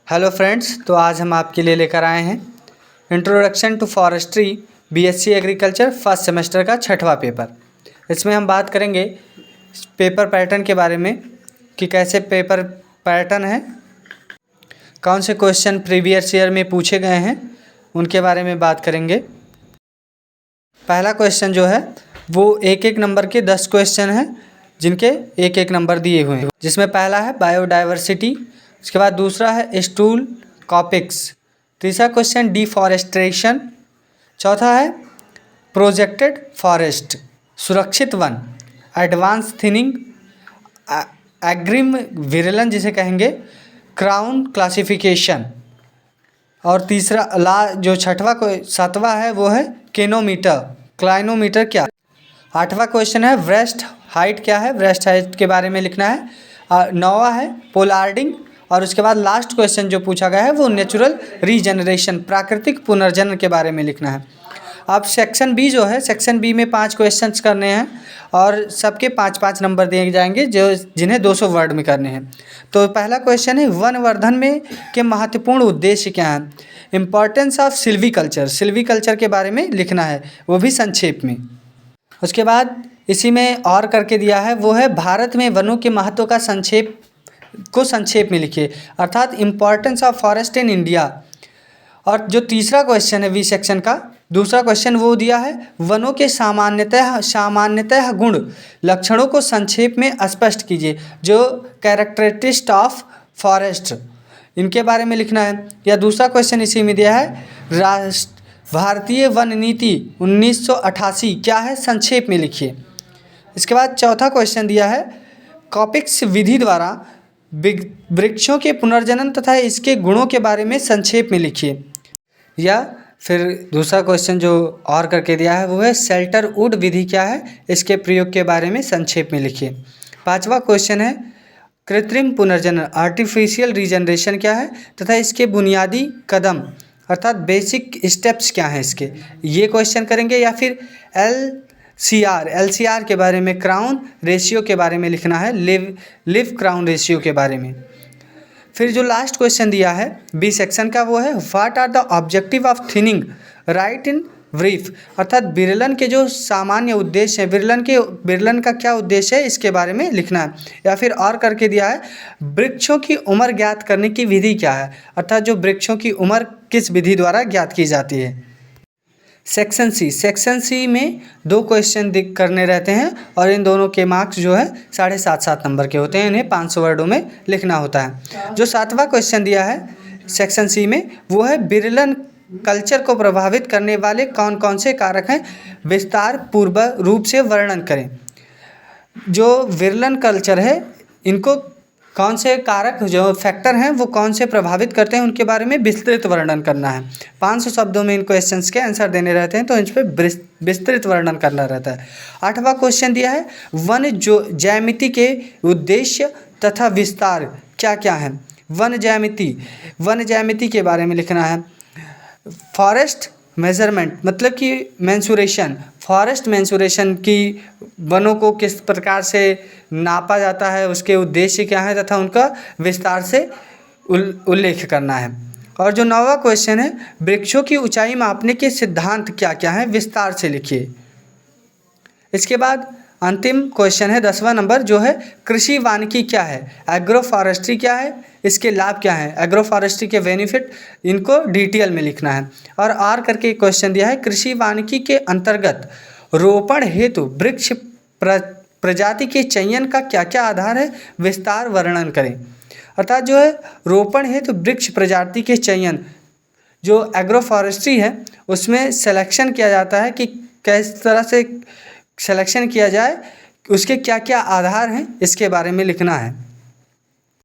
Hello friends, तो आज हम आपके लिए लेकर आए हैं introduction to forestry BSc agriculture first semester का 6वां पेपर। इसमें हम बात करेंगे पेपर पैटर्न के बारे में कि कैसे पेपर पैटर्न है, कौन से क्वेश्चन प्रीवियस ईयर में पूछे गए हैं उनके बारे में बात करेंगे। पहला क्वेश्चन जो है वो एक नंबर के 10 क्वेश्चन हैं जिनके एक नंबर दिए हुए हैं, जिसमें पहला है बायोडाइवर्सिटी, उसके बाद दूसरा है स्टूल कॉपिक्स, तीसरा क्वेश्चन डिफॉरेस्टेशन, चौथा है प्रोजेक्टेड फॉरेस्ट सुरक्षित वन, एडवांस थिनिंग, एग्रिम विरलन जिसे कहेंगे, क्राउन क्लासिफिकेशन, और तीसरा जो 7वां है वो है क्लिनोमीटर, क्लाइनोमीटर क्या। 8वां क्वेश्चन है ब्रेस्ट हाइट क्या है, ब्रेस्ट हाइट के बारे में लिखना है। 9वां है पोलार्डिंग, और उसके बाद लास्ट क्वेश्चन जो पूछा गया है वो नेचुरल रीजनरेशन, प्राकृतिक पुनर्जनन के बारे में लिखना है। अब सेक्शन बी जो है, सेक्शन बी में 5 क्वेश्चंस करने हैं और सबके 5-5 नंबर दिए जाएंगे जिन्हें 200 वर्ड में करने हैं। तो पहला क्वेश्चन है वनवर्धन में के महत्वपूर्ण उद्देश्य क्या हैं। इम्पॉर्टेंस ऑफ सिल्वीकल्चर, सिल्वीकल्चर के बारे में लिखना है, वो भी संक्षेप में। उसके बाद इसी में और करके दिया है वो है भारत में वनों के महत्व का संक्षेप में लिखिए, अर्थात importance of forest in India. और जो तीसरा क्वेश्चन है वी सेक्शन का दूसरा क्वेश्चन वो दिया है वनों के सामान्यतः गुण लक्षणों को संक्षेप में स्पष्ट कीजिए, जो कैरेक्टरिस्टिक्स ऑफ फॉरेस्ट इनके बारे में लिखना है। या दूसरा क्वेश्चन इसी में दिया है भारतीय वन नीति 1988 क्या है, संक्षेप में लिखिए। इसके बाद चौथा क्वेश्चन दिया है कॉपिक्स विधि द्वारा वृक्षों के पुनर्जनन तथा इसके गुणों के बारे में संक्षेप में लिखिए। या फिर दूसरा क्वेश्चन जो और करके दिया है वो है शेल्टर वुड विधि क्या है, इसके प्रयोग के बारे में संक्षेप में लिखिए। 5वां क्वेश्चन है कृत्रिम पुनर्जनन, आर्टिफिशियल रीजनरेशन क्या है तथा इसके बुनियादी कदम अर्थात बेसिक स्टेप्स क्या हैं इसके, ये क्वेश्चन करेंगे। या फिर एलसीआर के बारे में, क्राउन रेशियो के बारे में लिखना है, लिव क्राउन रेशियो के बारे में। फिर जो लास्ट क्वेश्चन दिया है बी सेक्शन का वो है what are the objective of thinning write in brief, अर्थात विरलन के जो सामान्य उद्देश्य हैं, विरलन का क्या उद्देश्य है इसके बारे में लिखना है। या फिर और करके दिया है वृक्षों की उम्र ज्ञात करने की विधि क्या है, अर्थात जो वृक्षों की उम्र किस विधि द्वारा ज्ञात की जाती है। सेक्शन सी में 2 क्वेश्चन करने रहते हैं और इन दोनों के मार्क्स जो है 7.5 नंबर के होते हैं, इन्हें 500 वर्डों में लिखना होता है। जो 7वां क्वेश्चन दिया है सेक्शन सी में वो है विरलन कल्चर को प्रभावित करने वाले कौन कौन से कारक हैं, विस्तार पूर्वक रूप से वर्णन करें। जो विरलन कल्चर है इनको कौन से कारक जो फैक्टर हैं वो कौन से प्रभावित करते हैं उनके बारे में विस्तृत वर्णन करना है। 500 शब्दों में इन क्वेश्चंस के आंसर देने रहते हैं, तो इन पर विस्तृत वर्णन करना रहता है। 8वां क्वेश्चन दिया है वन जो ज्यामिति के उद्देश्य तथा विस्तार क्या क्या है। वन ज्यामिति के बारे में लिखना है। फॉरेस्ट मेजरमेंट मतलब कि मेंसुरेशन, फॉरेस्ट मेंसुरेशन की वनों को किस प्रकार से नापा जाता है, उसके उद्देश्य क्या है तथा उनका विस्तार से उल्लेख करना है। और जो 9वां क्वेश्चन है वृक्षों की ऊंचाई मापने के सिद्धांत क्या क्या हैं, विस्तार से लिखिए। इसके बाद अंतिम क्वेश्चन है 10वां नंबर जो है कृषि वानिकी क्या है, एग्रो फॉरेस्ट्री क्या है, इसके लाभ क्या हैं, एग्रो फॉरेस्ट्री के बेनिफिट, इनको डिटेल में लिखना है। और आर करके क्वेश्चन दिया है कृषि वानिकी के अंतर्गत रोपण हेतु वृक्ष प्रजाति के चयन का क्या क्या आधार है, विस्तार वर्णन करें। अर्थात जो है रोपण हेतु वृक्ष प्रजाति के चयन जो एग्रो फॉरेस्ट्री है उसमें सिलेक्शन किया जाता है कि किस तरह से सिलेक्शन किया जाए, उसके क्या क्या आधार हैं इसके बारे में लिखना है।